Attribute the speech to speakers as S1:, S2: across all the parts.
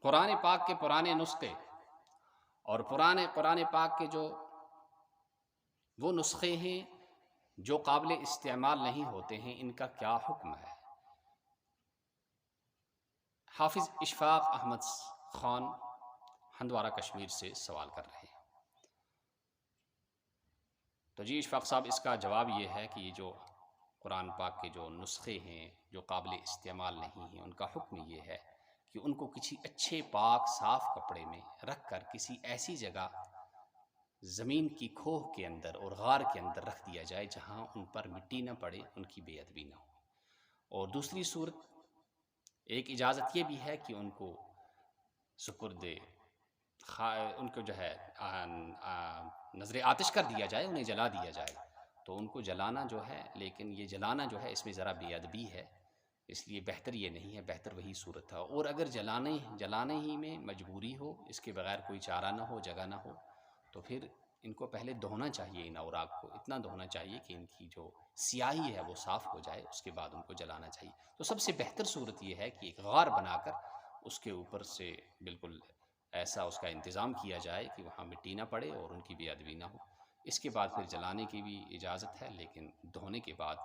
S1: قرآن پاک کے پرانے نسخے اور پرانے قرآن پاک کے جو وہ نسخے ہیں جو قابل استعمال نہیں ہوتے ہیں، ان کا کیا حکم ہے؟ حافظ اشفاق احمد خان ہندوارہ کشمیر سے سوال کر رہے ہیں۔ تو جی اشفاق صاحب، اس کا جواب یہ ہے کہ یہ جو قرآن پاک کے جو نسخے ہیں جو قابل استعمال نہیں ہیں، ان کا حکم یہ ہے کہ ان کو کسی اچھے پاک صاف کپڑے میں رکھ کر کسی ایسی جگہ زمین کی کھوہ کے اندر اور غار کے اندر رکھ دیا جائے جہاں ان پر مٹی نہ پڑے، ان کی بے ادبی نہ ہو۔ اور دوسری صورت، ایک اجازت یہ بھی ہے کہ ان کو سپرد ان کو جو ہے نظر آتش کر دیا جائے، انہیں جلا دیا جائے۔ تو ان کو جلانا جو ہے، لیکن یہ جلانا جو ہے اس میں ذرا بے ادبی ہے، اس لیے بہتر یہ نہیں ہے، بہتر وہی صورت ہے۔ اور اگر جلانے ہی میں مجبوری ہو، اس کے بغیر کوئی چارہ نہ ہو، جگہ نہ ہو، تو پھر ان کو پہلے دھونا چاہیے، ان اوراق کو اتنا دھونا چاہیے کہ ان کی جو سیاہی ہے وہ صاف ہو جائے، اس کے بعد ان کو جلانا چاہیے۔ تو سب سے بہتر صورت یہ ہے کہ ایک غار بنا کر اس کے اوپر سے بالکل ایسا اس کا انتظام کیا جائے کہ وہاں مٹی نہ پڑے اور ان کی بے ادبی نہ ہو۔ اس کے بعد پھر جلانے کی بھی اجازت ہے، لیکن دھونے کے بعد۔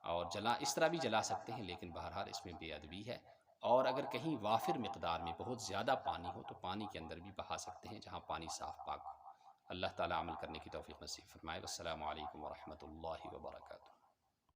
S1: اور اس طرح بھی جلا سکتے ہیں، لیکن بہرحال اس میں بے ادبی ہے۔ اور اگر کہیں وافر مقدار میں بہت زیادہ پانی ہو تو پانی کے اندر بھی بہا سکتے ہیں، جہاں پانی صاف پاک ہو۔ اللہ تعالیٰ عمل کرنے کی توفیق نصیب فرمائے۔ والسلام علیکم ورحمۃ اللہ وبرکاتہ۔